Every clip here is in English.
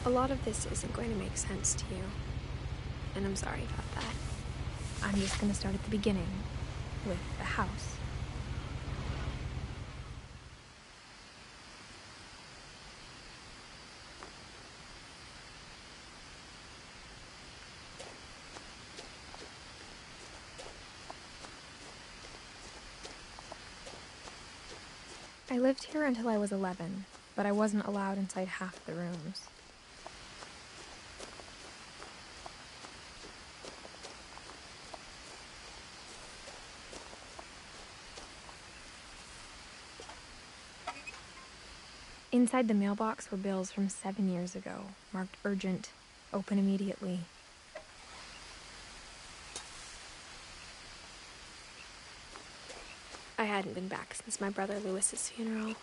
A lot of this isn't going to make sense to you, and I'm sorry about that. I'm just gonna start at the beginning, with the house. I lived here until I was 11, but I wasn't allowed inside half the rooms. Inside the mailbox were bills from 7 years ago, marked urgent, open immediately. I hadn't been back since my brother Lewis's funeral.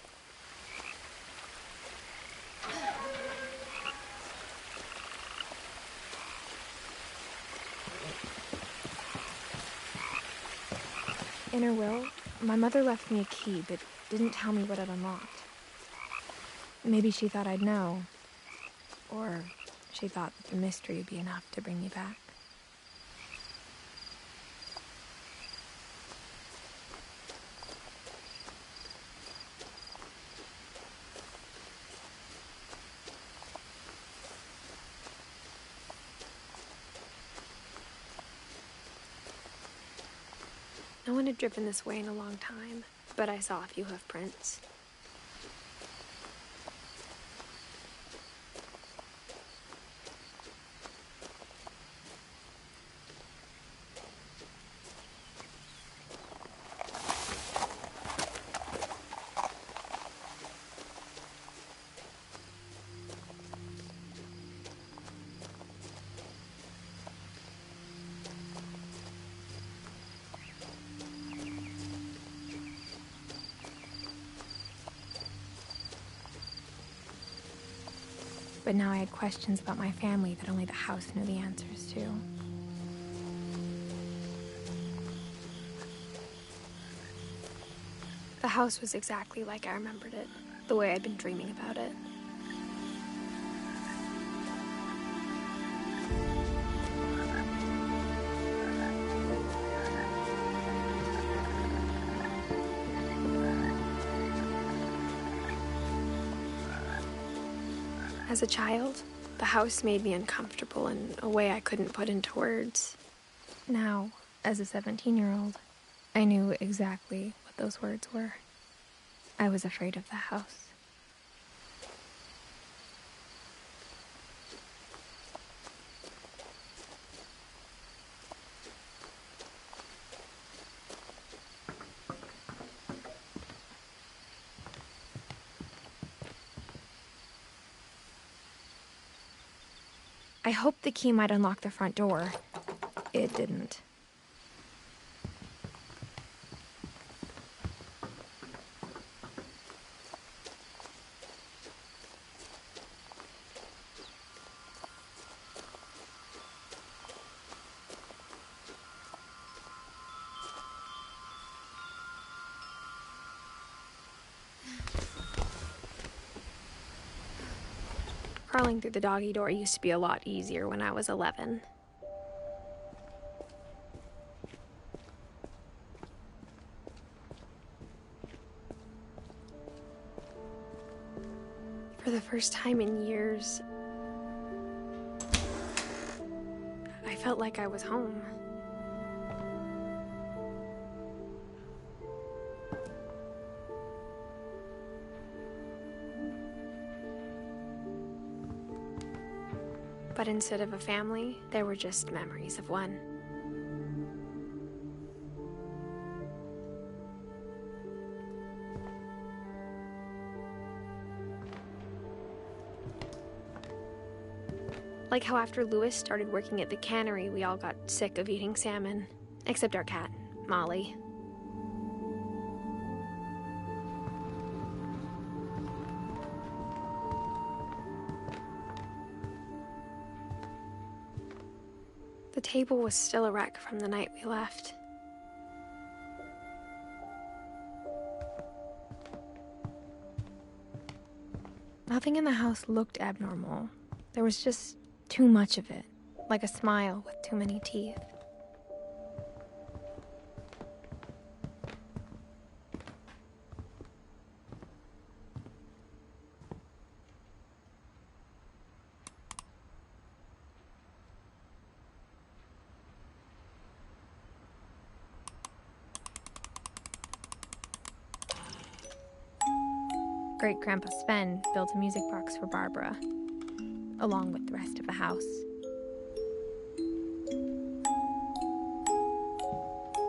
In her will, my mother left me a key, but didn't tell me what it unlocked. Maybe she thought I'd know. Or she thought that the mystery would be enough to bring me back. No one had driven this way in a long time, but I saw a few hoof prints. But now I had questions about my family that only the house knew the answers to. The house was exactly like I remembered it, the way I'd been dreaming about it. As a child, the house made me uncomfortable in a way I couldn't put into words. Now, as a 17-year-old, I knew exactly what those words were. I was afraid of the house. I hoped the key might unlock the front door. It didn't. Crawling through the doggy door used to be a lot easier when I was 11. For the first time in years, I felt like I was home. But instead of a family, there were just memories of one. Like how after Lewis started working at the cannery, we all got sick of eating salmon. Except our cat, Molly. The table was still a wreck from the night we left. Nothing in the house looked abnormal, There was just too much of it, like a smile with too many teeth. Great-Grandpa Sven built a music box for Barbara, along with the rest of the house.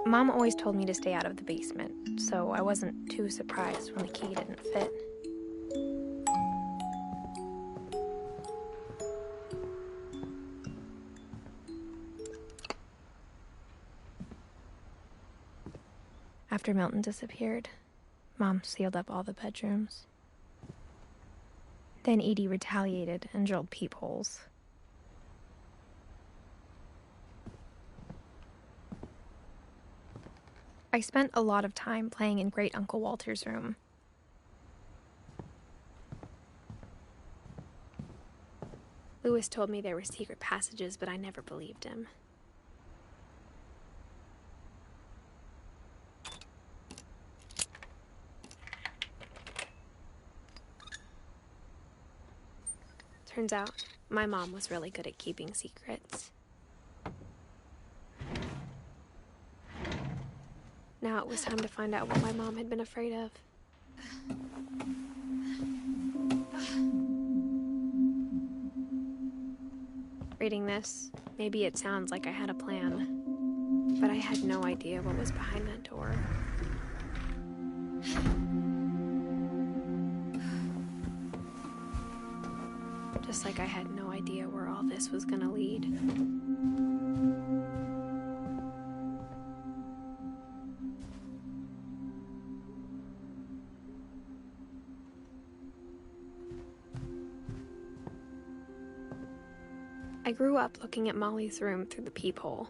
Mom always told me to stay out of the basement, so I wasn't too surprised when the key didn't fit. After Milton disappeared, Mom sealed up all the bedrooms. Then Edie retaliated and drilled peepholes. I spent a lot of time playing in Great Uncle Walter's room. Louis told me there were secret passages, but I never believed him. Turns out, my mom was really good at keeping secrets. Now it was time to find out what my mom had been afraid of. Reading this, maybe it sounds like I had a plan, but I had no idea what was behind that door. Just like I had no idea where all this was gonna lead. I grew up looking at Molly's room through the peephole.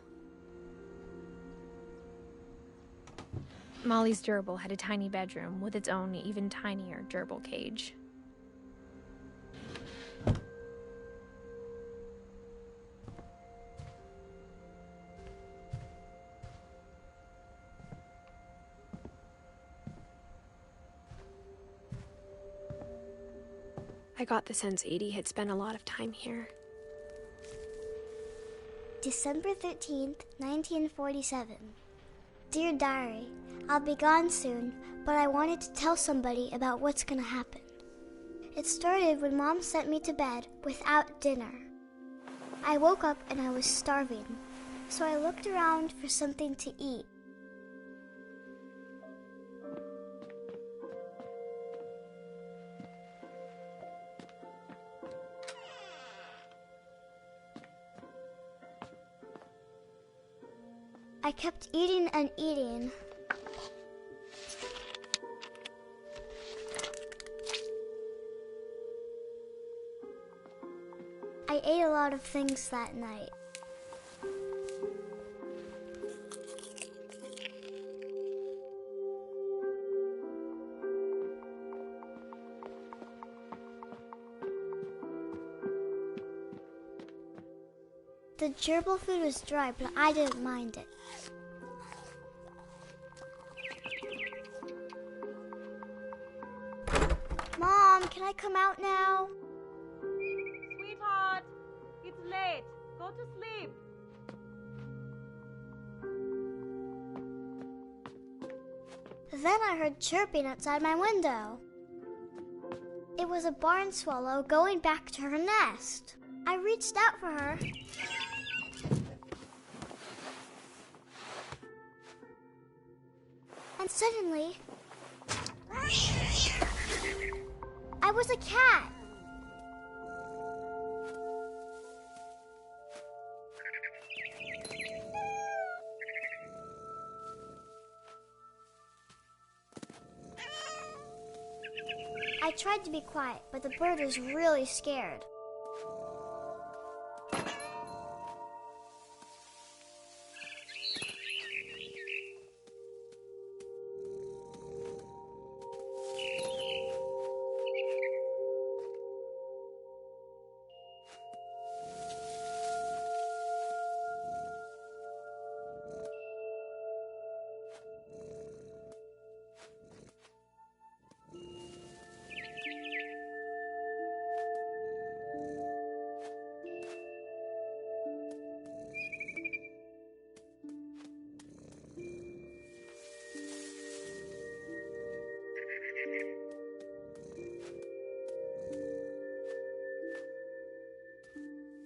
Molly's gerbil had a tiny bedroom with its own even tinier gerbil cage. I got the sense Edie had spent a lot of time here. December 13th, 1947. Dear Diary, I'll be gone soon, but I wanted to tell somebody about what's gonna happen. It started when Mom sent me to bed without dinner. I woke up and I was starving, so I looked around for something to eat. I kept eating and eating. I ate a lot of things that night. The gerbil food was dry, but I didn't mind it. Mom, can I come out now? Sweetheart, it's late. Go to sleep. Then I heard chirping outside my window. It was a barn swallow going back to her nest. I reached out for her. And suddenly, I was a cat. I tried to be quiet, but the bird was really scared.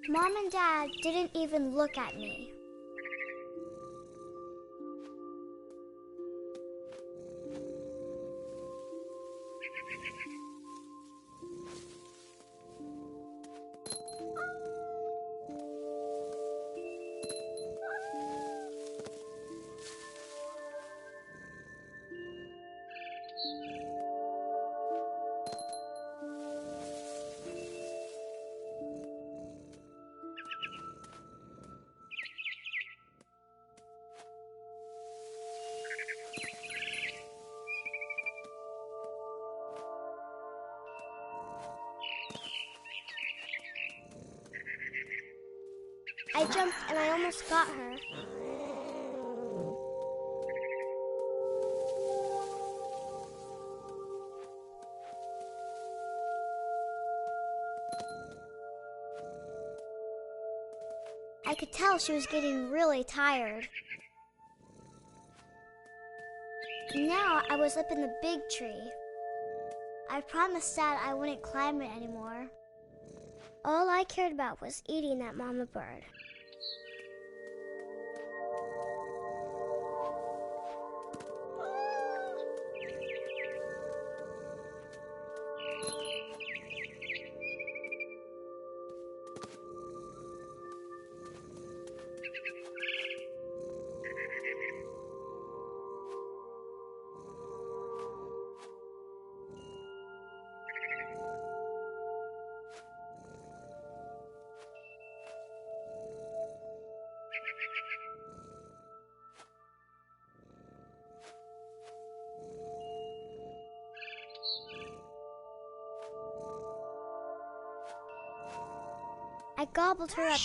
Mom and Dad didn't even look at me. I jumped and I almost got her. I could tell she was getting really tired. Now I was up in the big tree. I promised Dad I wouldn't climb it anymore. All I cared about was eating that mama bird. I gobbled her up.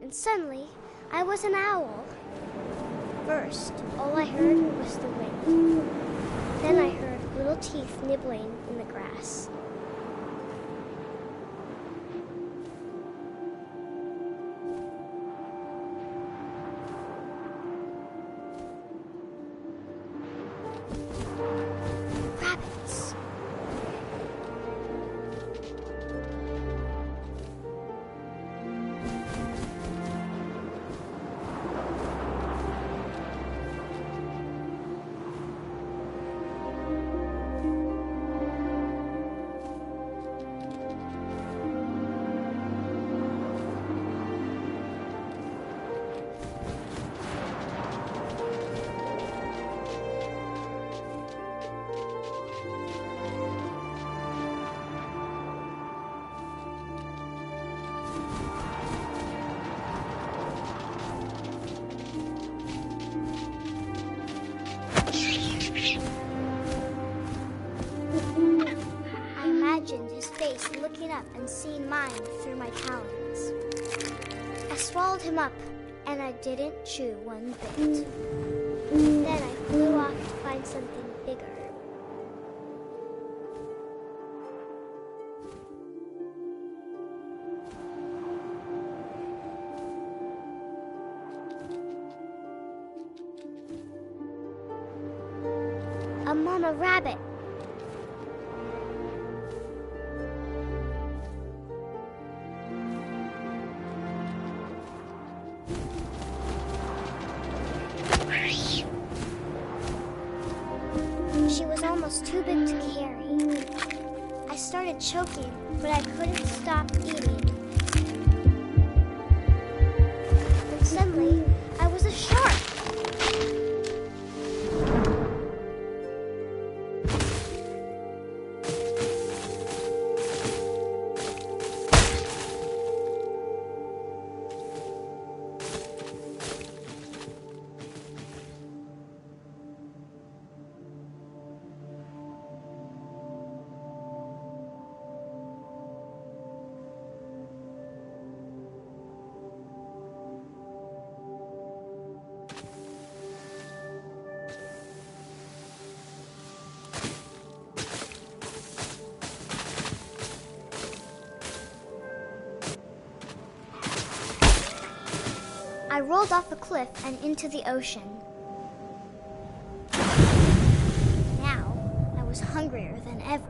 And suddenly, I was an owl. First, all I heard was the wind. Then I heard little teeth nibbling in the grass. Rabbits. Looking up and seeing mine through my talons. I swallowed him up, and I didn't chew one bit. Then I flew off to find something bigger. A mama rabbit. She was almost too big to carry. I started choking, but I couldn't stop eating. And suddenly, I was a shark. I rolled off a cliff and into the ocean. Now, I was hungrier than ever.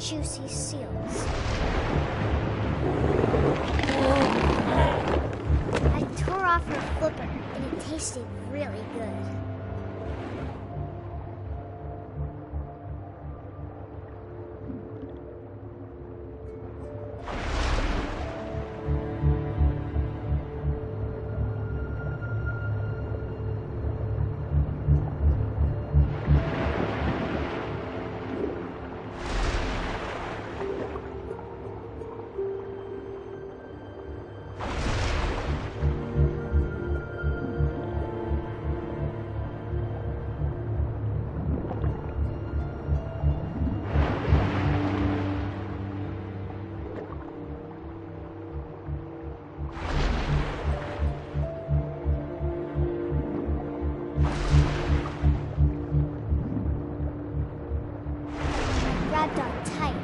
juicy seals. I tore off her flipper, and it tasted really good. Grabbed on tight.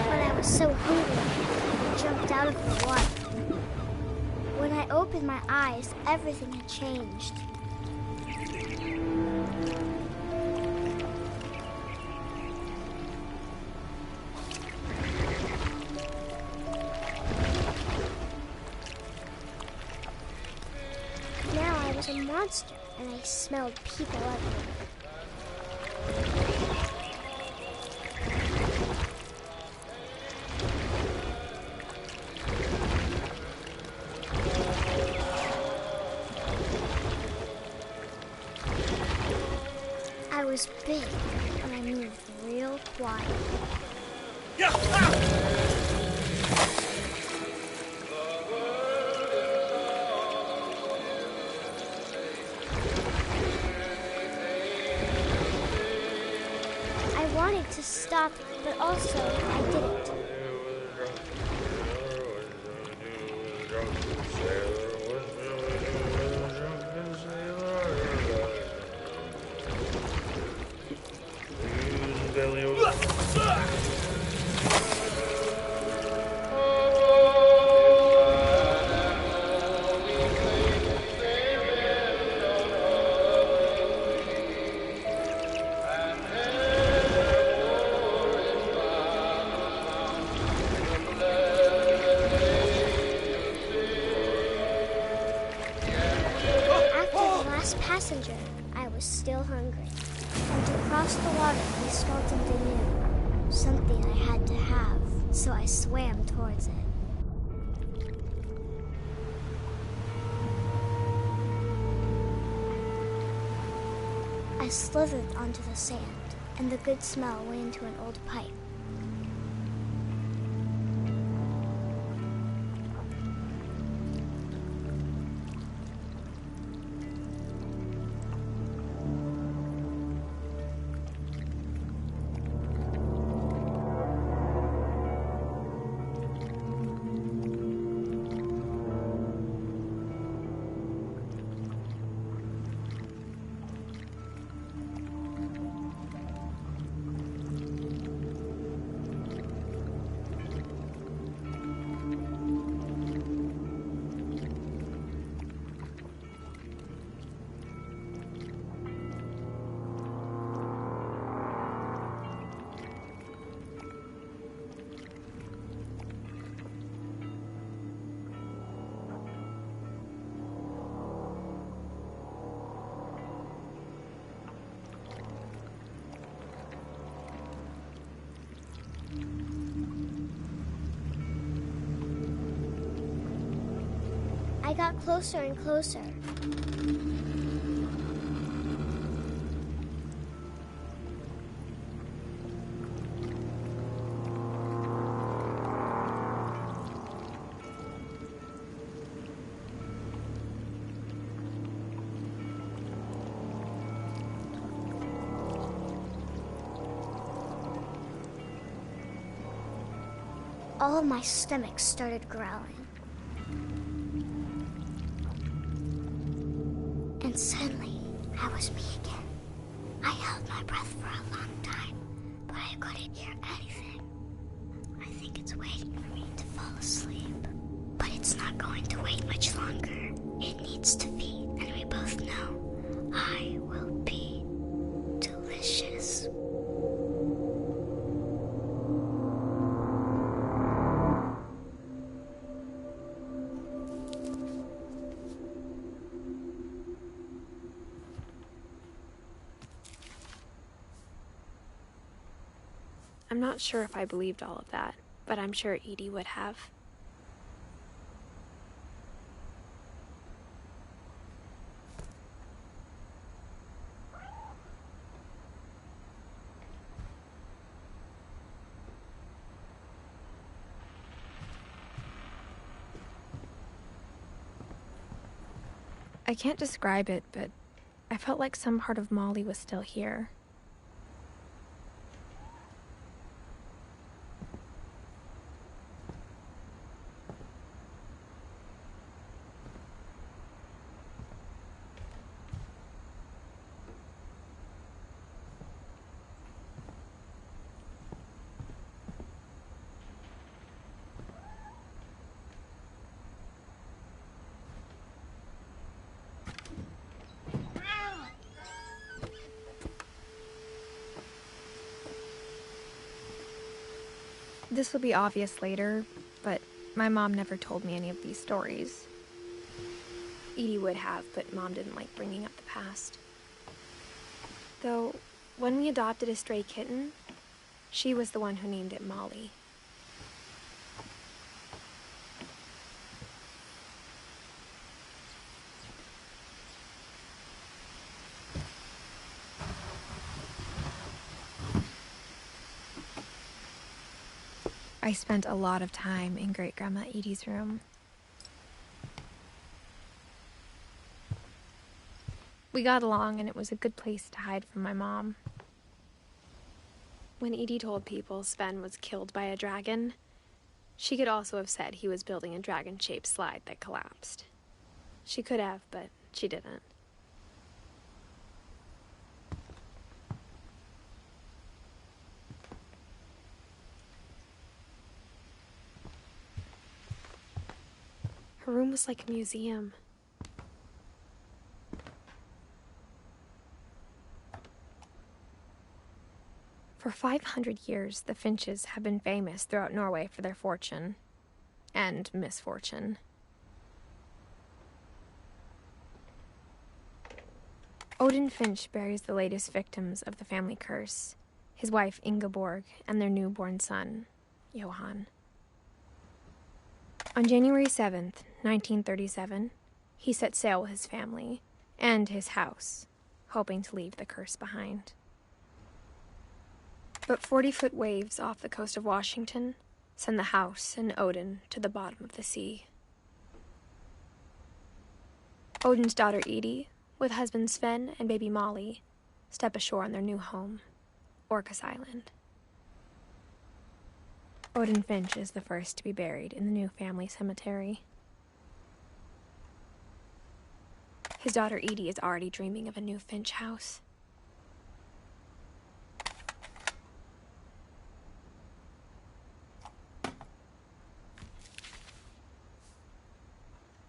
When I was so hungry, I jumped out of the water. When I opened my eyes, everything had changed. Now I was a monster, and I smelled people everywhere. I was big, and I moved real quiet. I wanted to stop, but also I didn't. Passenger, I was still hungry. And to cross the water, I smelled something new. Something I had to have, so I swam towards it. I slithered onto the sand, and the good smell went into an old pipe. I got closer and closer. All of my stomach started growling. And suddenly, I was me again. I held my breath for a long time, but I couldn't hear anything. I think it's waiting for me to fall asleep. But it's not going to wait much longer. It needs to feed, and we both know I will be delicious. not sure if I believed all of that, but I'm sure Edie would have. I can't describe it, but I felt like some part of Molly was still here. This will be obvious later, but my mom never told me any of these stories. Edie would have, but Mom didn't like bringing up the past. Though, when we adopted a stray kitten, she was the one who named it Molly. I spent a lot of time in Great-Grandma Edie's room. We got along, and it was a good place to hide from my mom. When Edie told people Sven was killed by a dragon, she could also have said he was building a dragon-shaped slide that collapsed. She could have, but she didn't. Her room was like a museum. For 500 years, the Finches have been famous throughout Norway for their fortune and misfortune. Odin Finch buries the latest victims of the family curse, his wife Ingeborg and their newborn son, Johan. On January 7th, 1937, he set sail with his family and his house, hoping to leave the curse behind. But 40-foot waves off the coast of Washington send the house and Odin to the bottom of the sea. Odin's daughter Edie, with husband Sven and baby Molly, step ashore on their new home, Orcas Island. Odin Finch is the first to be buried in the new family cemetery. His daughter Edie is already dreaming of a new Finch house.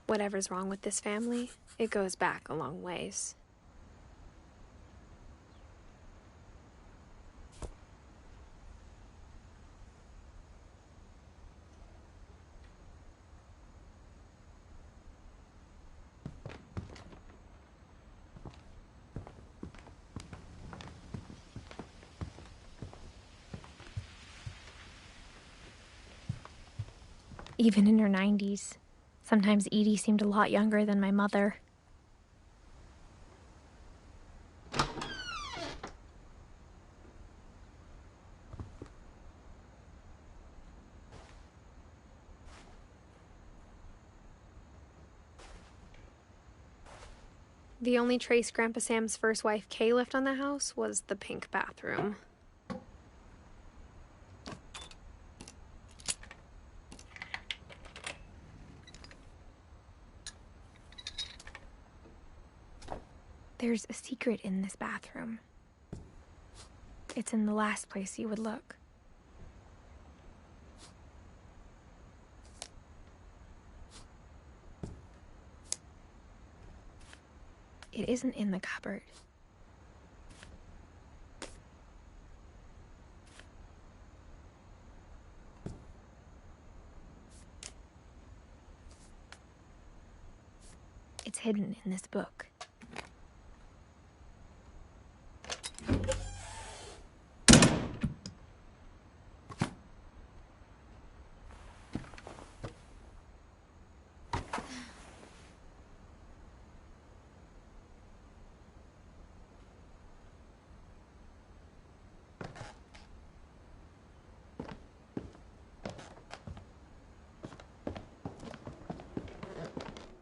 Whatever's wrong with this family, it goes back a long ways. Even in her 90s, sometimes Edie seemed a lot younger than my mother. The only trace Grandpa Sam's first wife, Kay, left on the house was the pink bathroom. There's a secret in this bathroom. It's in the last place you would look. It isn't in the cupboard. It's hidden in this book.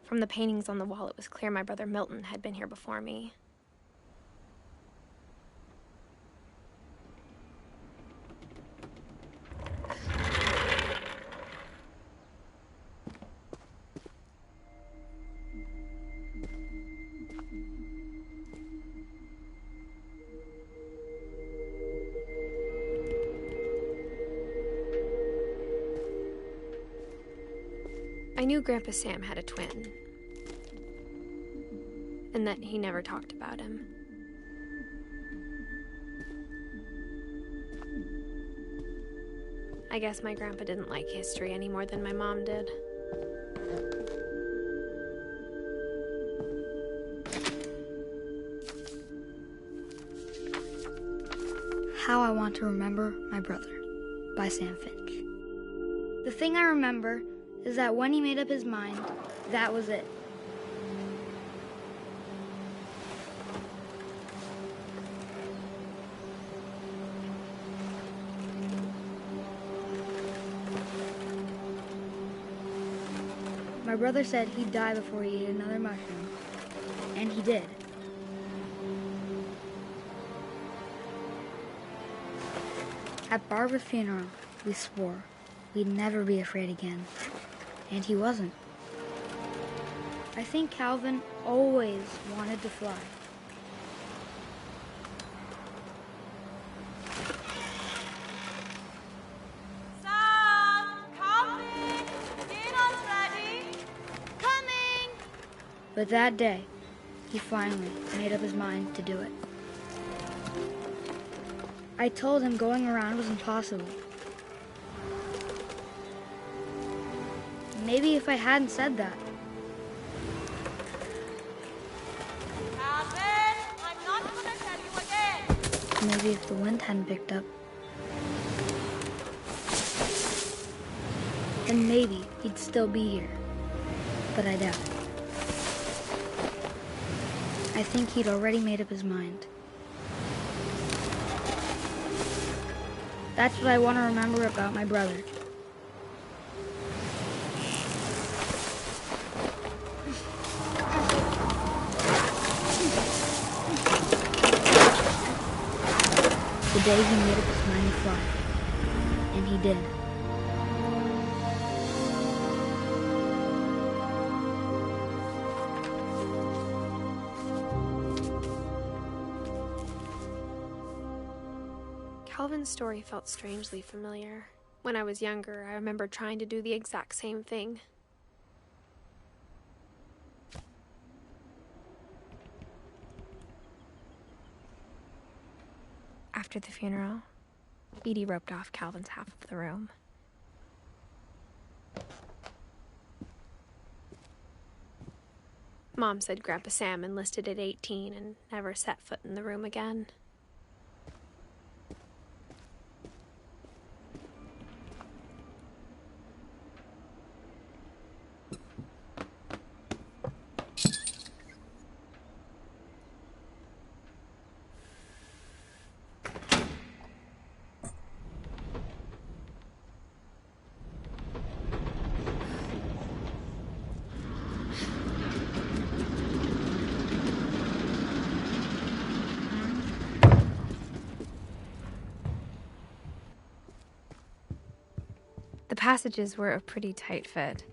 From the paintings on the wall, it was clear my brother Milton had been here before me. I knew Grandpa Sam had a twin, and that he never talked about him. I guess my grandpa didn't like history any more than my mom did. How I Want to Remember My Brother by Sam Finch. The thing I remember is that when he made up his mind, that was it. My brother said he'd die before he ate another mushroom, and he did. At Barbara's funeral, we swore we'd never be afraid again. And he wasn't. I think Calvin always wanted to fly. Sam! Calvin! Dinner's ready! Coming! But that day, he finally made up his mind to do it. I told him going around was impossible. Maybe if I hadn't said that. Calvin! I'm not gonna tell you again! Maybe if the wind hadn't picked up. Then maybe he'd still be here. But I doubt it. I think he'd already made up his mind. That's what I want to remember about my brother. The day he made up his mind to fly. And he did. Calvin's story felt strangely familiar. When I was younger, I remember trying to do the exact same thing. After the funeral, Edie roped off Calvin's half of the room. Mom said Grandpa Sam enlisted at 18 and never set foot in the room again. The passages were a pretty tight fit.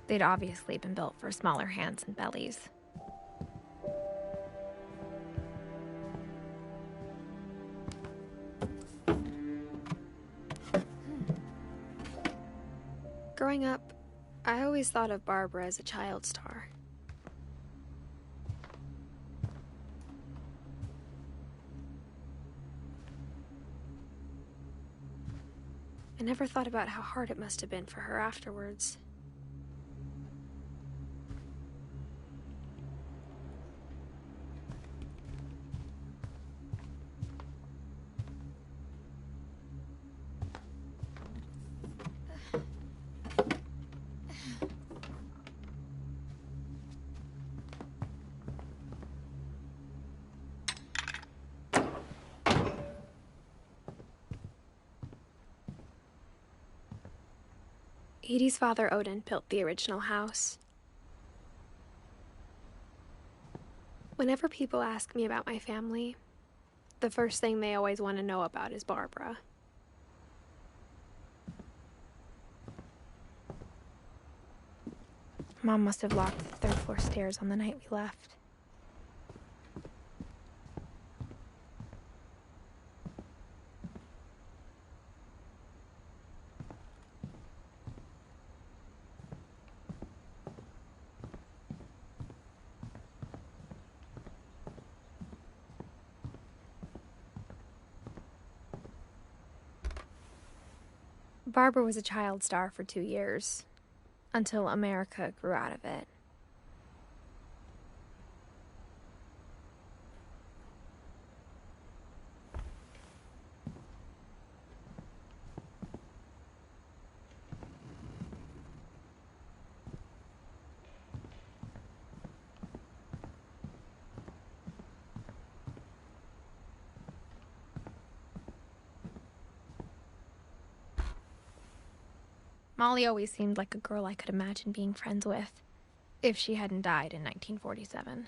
They'd obviously been built for smaller hands and bellies. Growing up, I always thought of Barbara as a child star. I never thought about how hard it must have been for her afterwards. Edie's father, Odin, built the original house. Whenever people ask me about my family, the first thing they always want to know about is Barbara. Mom must have locked the third floor stairs on the night we left. Barbara was a child star for 2 years, until America grew out of it. Molly always seemed like a girl I could imagine being friends with, if she hadn't died in 1947.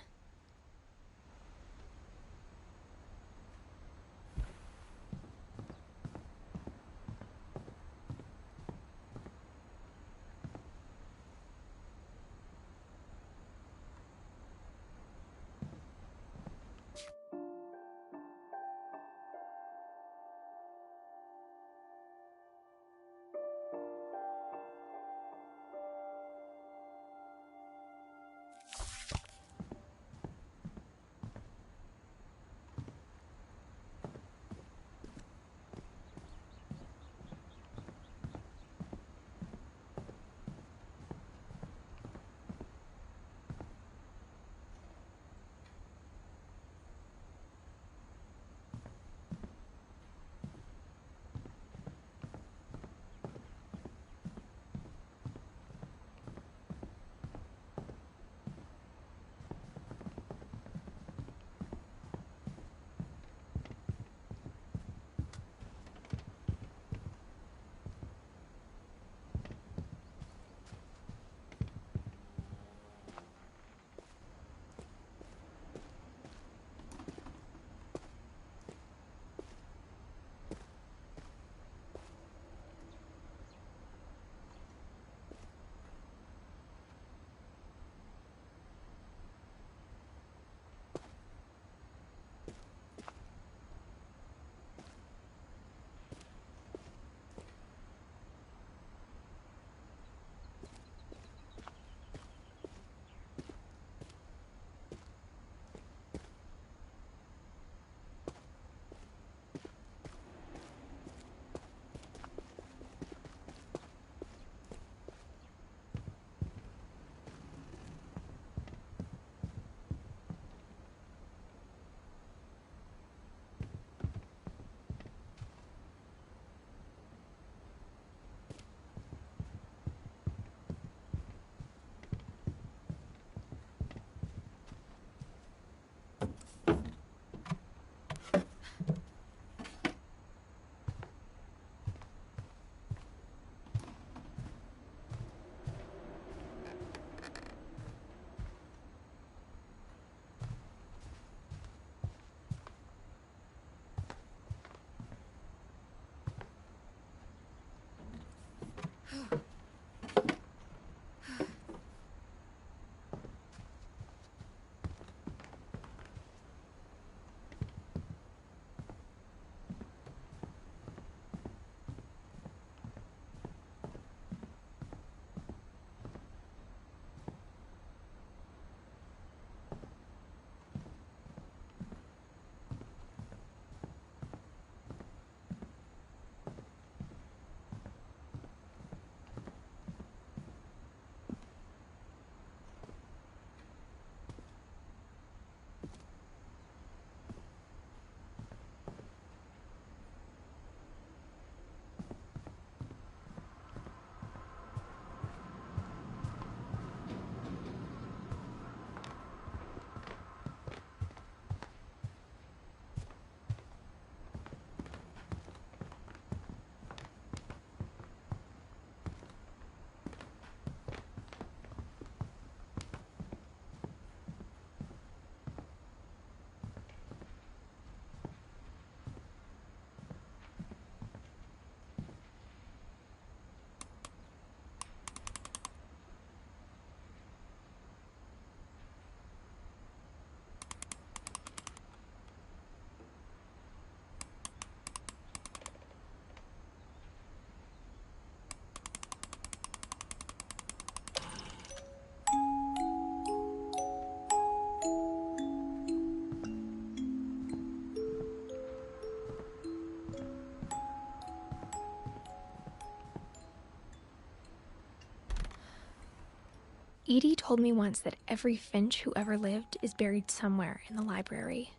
Edie told me once that every Finch who ever lived is buried somewhere in the library.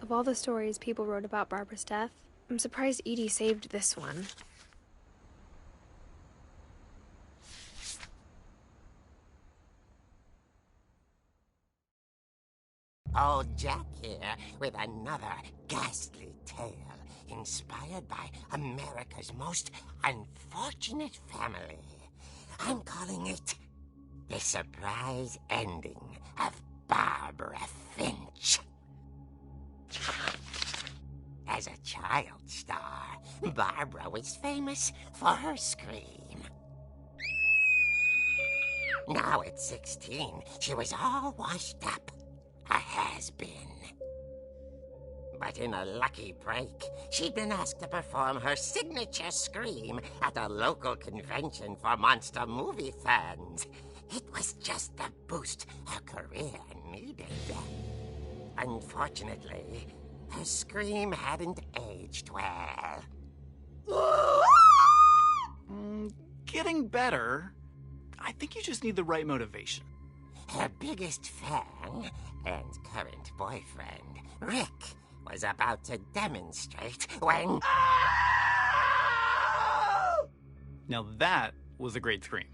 Of all the stories people wrote about Barbara's death, I'm surprised Edie saved this one. Old Jack here with another ghastly tale inspired by America's most unfortunate family. I'm calling it The Surprise Ending of Barbara Finch. As a child star, Barbara was famous for her scream. Now at 16, she was all washed up. A has-been. But in a lucky break, she'd been asked to perform her signature scream at a local convention for monster movie fans. It was just the boost her career needed. Unfortunately, her scream hadn't aged well. Getting better. I think you just need the right motivation. Her biggest fan and current boyfriend, Rick, was about to demonstrate when... Now that was a great scream.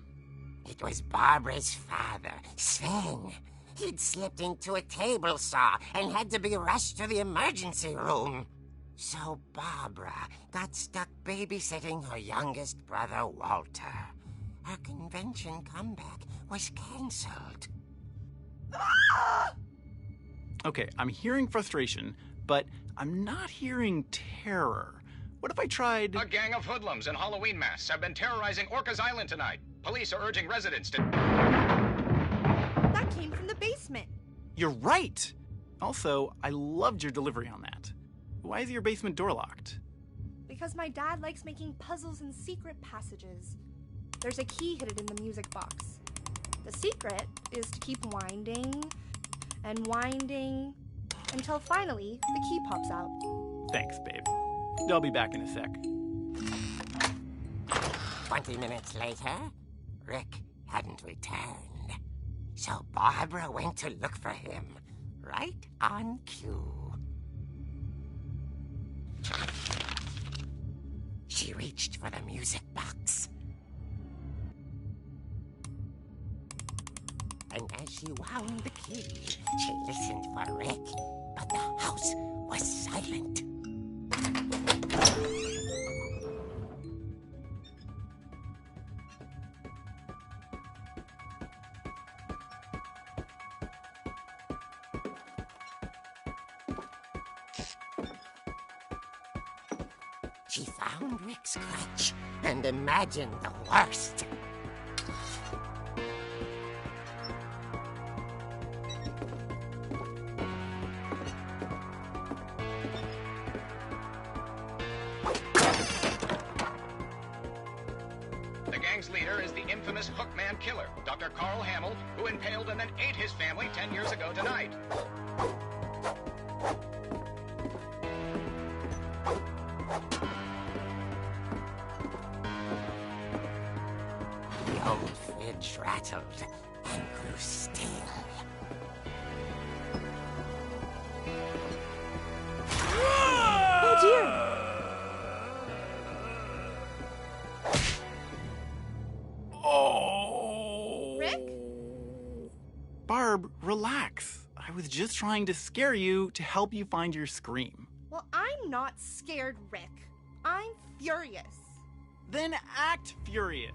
It was Barbara's father, Sven. He'd slipped into a table saw and had to be rushed to the emergency room. So Barbara got stuck babysitting her youngest brother, Walter. Her convention comeback was cancelled. Okay, I'm hearing frustration, but I'm not hearing terror. What if I tried... A gang of hoodlums in Halloween masks have been terrorizing Orcas Island tonight. Police are urging residents to... That came from the basement. You're right! Also, I loved your delivery on that. Why is your basement door locked? Because my dad likes making puzzles and secret passages. There's a key hidden in the music box. The secret is to keep winding and winding until finally the key pops out. Thanks, babe. I'll be back in a sec. 20 minutes later, Rick hadn't returned. So Barbara went to look for him, right on cue. She reached for the music box. And as she wound the key, she listened for Rick, but the house was silent. She found Rick's crutch and imagined the worst. The gang's leader is the infamous Hookman killer, Dr. Carl Hamill, who impaled and then ate his family 10 years ago tonight. The old fridge rattled and grew still. Oh dear! Oh! Rick? Barb, relax. I was just trying to scare you to help you find your scream. Well, I'm not scared, Rick. I'm furious. Then act furious.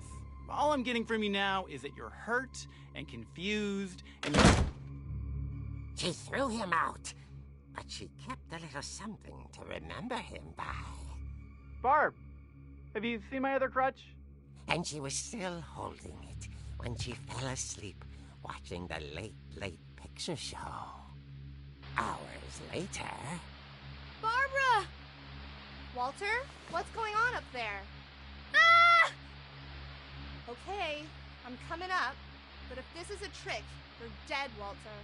All I'm getting from you now is that you're hurt and confused and you're... She threw him out, but she kept a little something to remember him by. Barb, have you seen my other crutch? And she was still holding it when she fell asleep watching the late picture show. Hours later... Barbara! Walter, what's going on up there? Ah! Okay, I'm coming up, but if this is a trick, you're dead, Walter.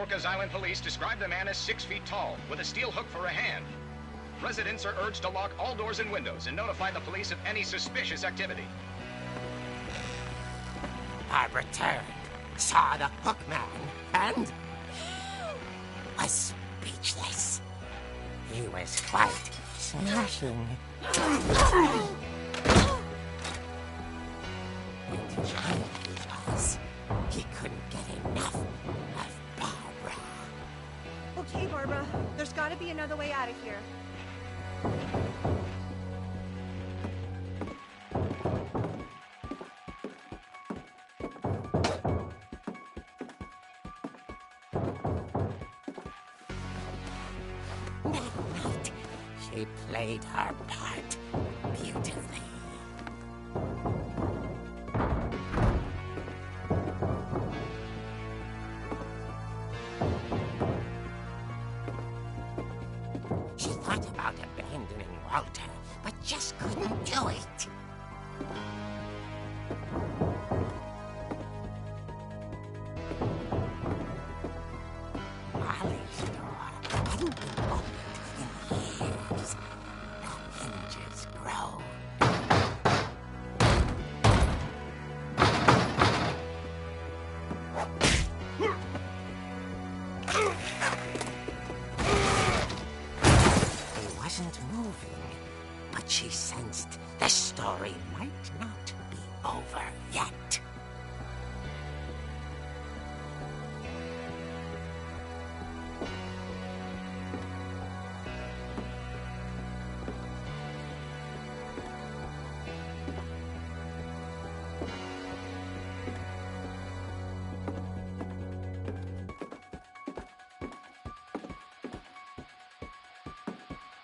Orcas Island police describe the man as 6 feet tall, with a steel hook for a hand. Residents are urged to lock all doors and windows and notify the police of any suspicious activity. Barbara turned, saw the hook man, and was speechless. He was quite smashing. And he was. He couldn't get enough of Barbara. Okay, Barbara, there's gotta be another way out of here. That night, she played her part beautifully. She thought about abandoning Walter, but just couldn't do it. Molly's door hadn't been opened in years. The hinges groaned. He wasn't moving, but she sensed the story might not be over yet.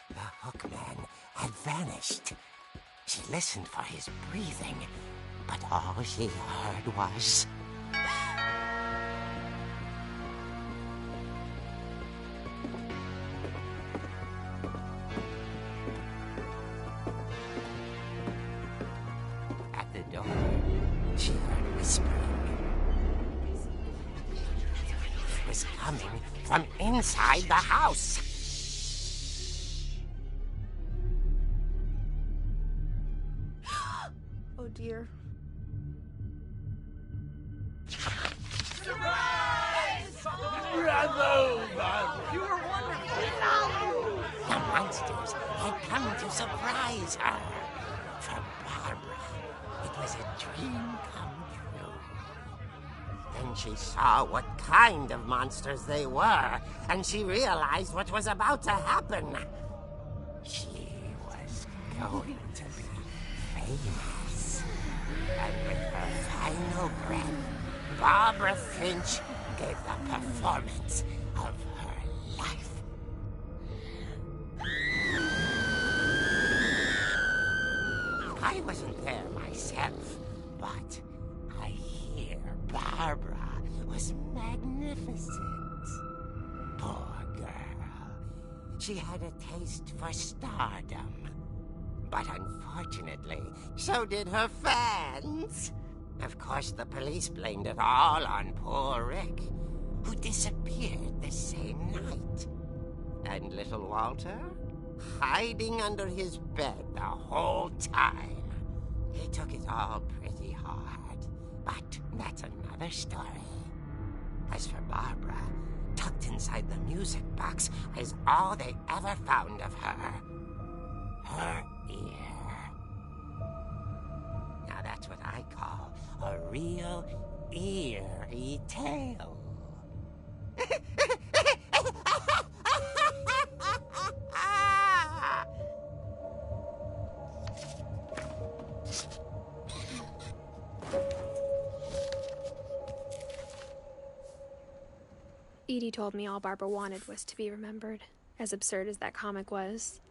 The hookman had vanished. She listened for his breathing, but all she heard was... At the door, she heard whispering. It was coming from inside the house. Oh dear. The monsters had come to surprise her. For Barbara, it was a dream come true. Then she saw what kind of monsters they were, and she realized what was about to happen. She was going to be famous. And with her final breath, Barbara Finch gave the performance of her life. I wasn't there myself, but I hear Barbara was magnificent. Poor girl. She had a taste for stardom. But unfortunately, so did her fans. Of course, the police blamed it all on poor Rick, who disappeared the same night. And little Walter? Hiding under his bed the whole time. He took it all pretty hard, but that's another story. As for Barbara, tucked inside the music box is all they ever found of her. Her ear. Now that's what I call a real eerie tale. Edie told me all Barbara wanted was to be remembered, as absurd as that comic was.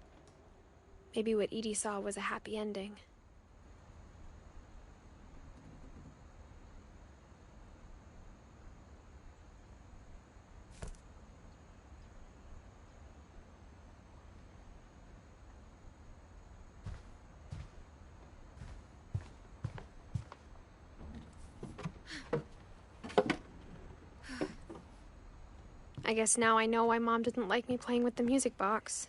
Maybe what Edie saw was a happy ending. I guess now I know why Mom didn't like me playing with the music box.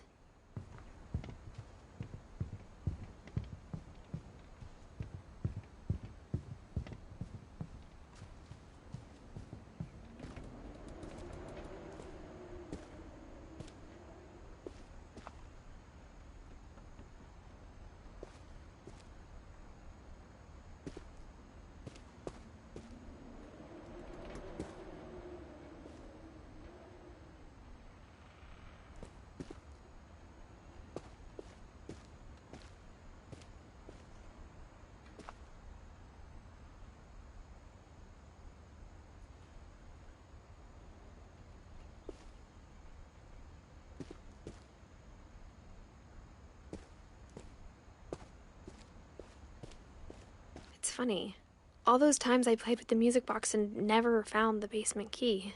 It's funny. All those times I played with the music box and never found the basement key.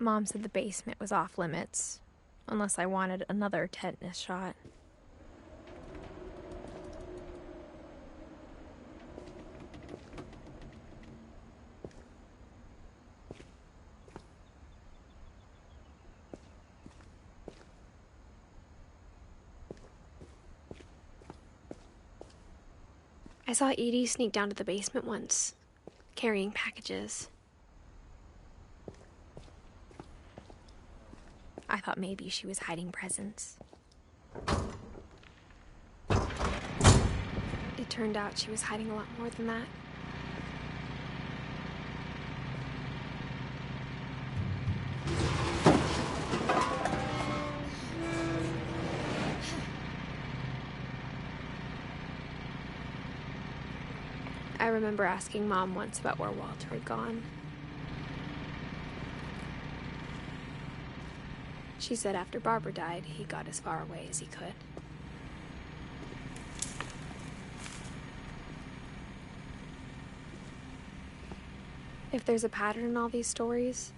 Mom said the basement was off limits, unless I wanted another tetanus shot. I saw Edie sneak down to the basement once, carrying packages. I thought maybe she was hiding presents. It turned out she was hiding a lot more than that. I remember asking Mom once about where Walter had gone. She said after Barbara died, he got as far away as he could. If there's a pattern in all these stories,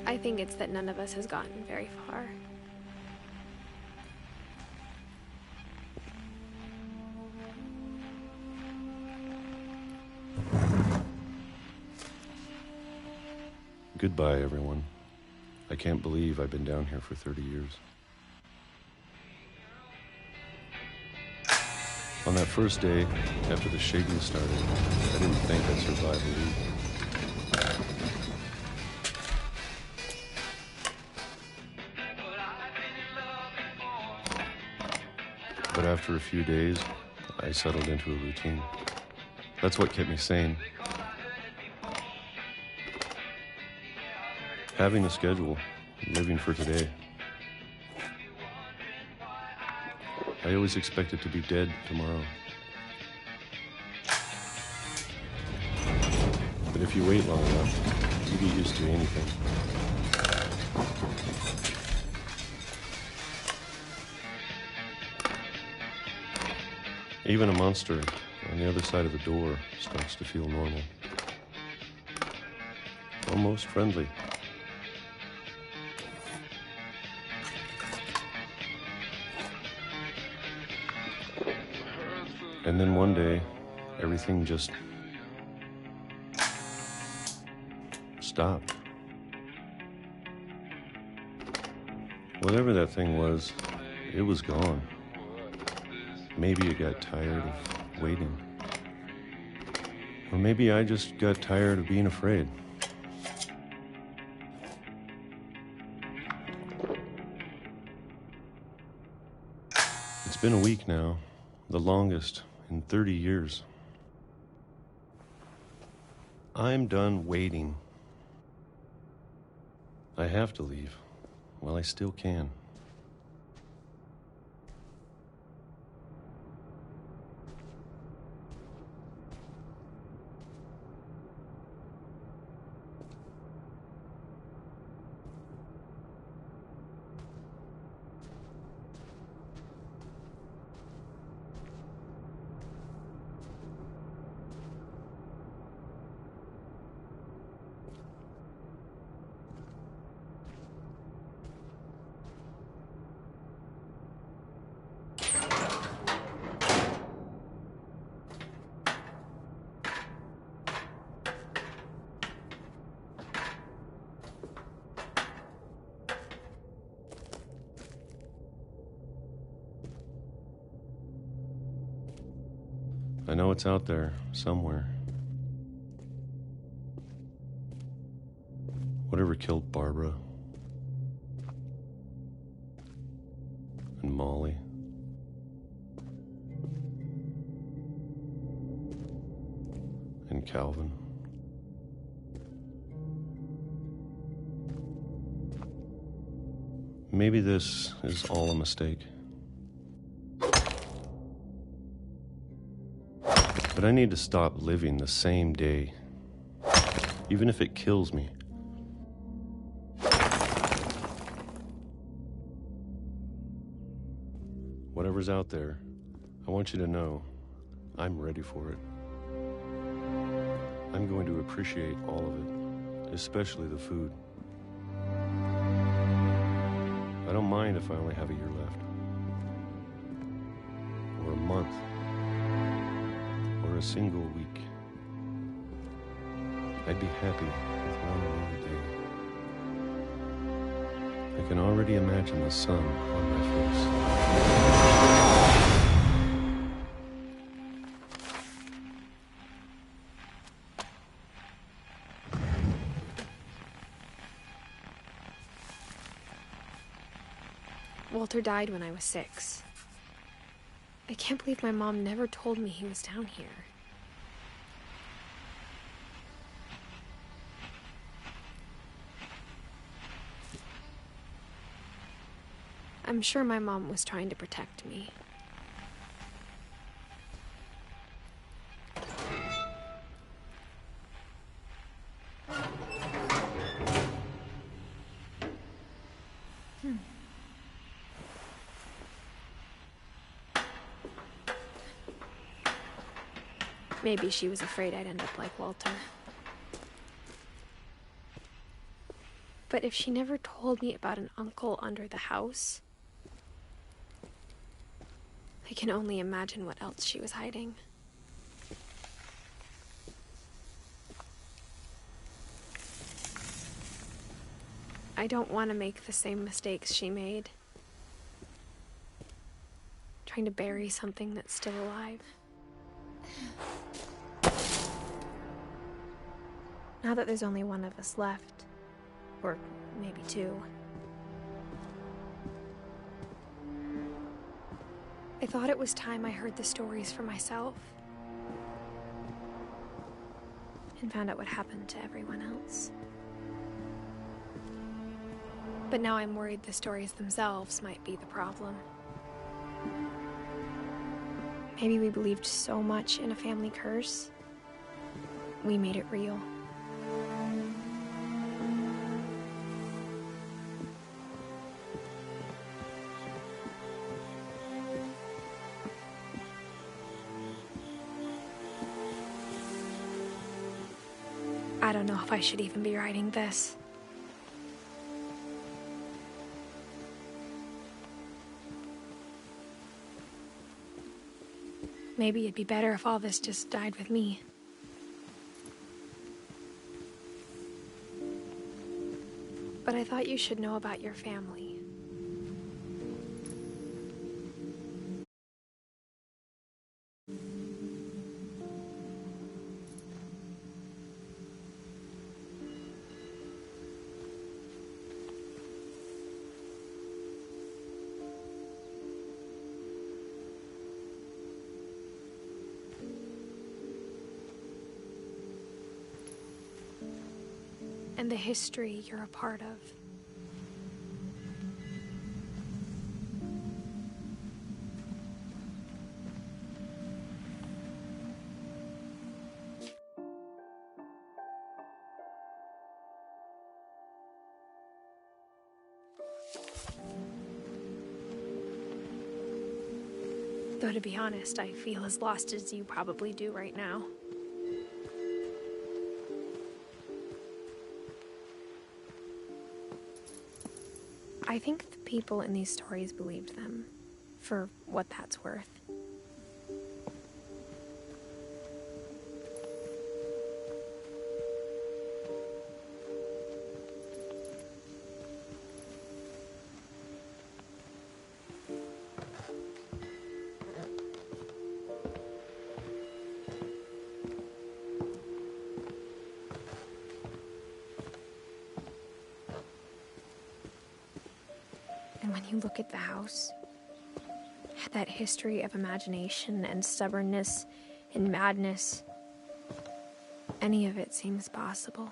I think it's that none of us has gotten very far. Goodbye, everyone. I can't believe I've been down here for 30 years. On that first day, after the shaking started, I didn't think I'd survive a week. But after a few days, I settled into a routine. That's what kept me sane. Having a schedule, living for today. I I always expected to be dead tomorrow. But if you wait long enough, you get used to anything. Even a monster on the other side of the door starts to feel normal. Almost friendly. And then one day, everything just stopped. Whatever that thing was, it was gone. Maybe it got tired of waiting. Or maybe I just got tired of being afraid. It's been a week now, the longest in 30 years. I'm done waiting. I have to leave while I still can. I know it's out there, somewhere. Whatever killed Barbara and Molly and Calvin. Maybe this is all a mistake. But I need to stop living the same day, even if it kills me. Whatever's out there, I want you to know I'm ready for it. I'm going to appreciate all of it, especially the food. I don't mind if I only have a year left, or a month, or a single week. I'd be happy with one more day. I can already imagine the sun on my face. Walter died when I was 6. I can't believe my mom never told me he was down here. I'm sure my mom was trying to protect me. Maybe she was afraid I'd end up like Walter. But if she never told me about an uncle under the house, I can only imagine what else she was hiding. I don't want to make the same mistakes she made. Trying to bury something that's still alive. Now that there's only one of us left, or maybe 2, I thought it was time I heard the stories for myself and found out what happened to everyone else. But now I'm worried the stories themselves might be the problem. Maybe we believed so much in a family curse, we made it real. I don't know if I should even be writing this. Maybe it'd be better if all this just died with me. But I thought you should know about your family. And the history you're a part of. Though to be honest, I feel as lost as you probably do right now. I think the people in these stories believed them, for what that's worth. And when you look at the house, that history of imagination and stubbornness and madness, any of it seems possible.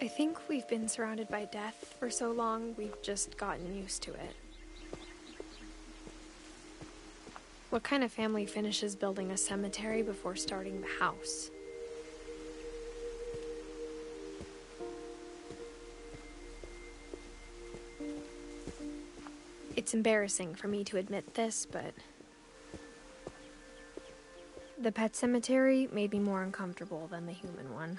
I think we've been surrounded by death for so long, we've just gotten used to it. What kind of family finishes building a cemetery before starting the house? It's embarrassing for me to admit this, but the pet cemetery made me more uncomfortable than the human one.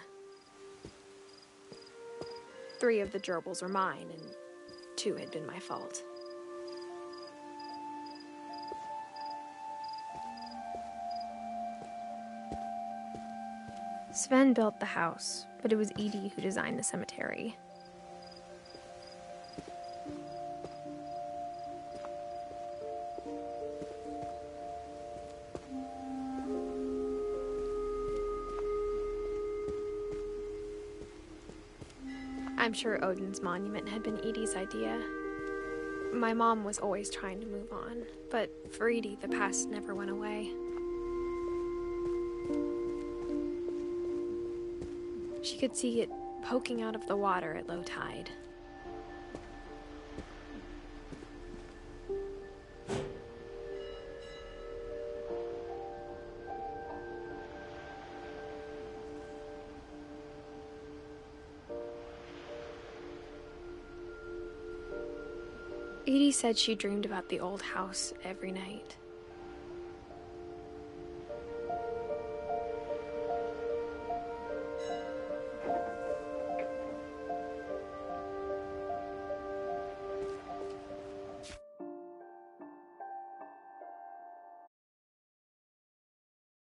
3 of the gerbils were mine, and 2 had been my fault. Sven built the house, but it was Edie who designed the cemetery. I'm sure Odin's monument had been Edie's idea. My mom was always trying to move on, but for Edie, the past never went away. She could see it poking out of the water at low tide. Edie said she dreamed about the old house every night.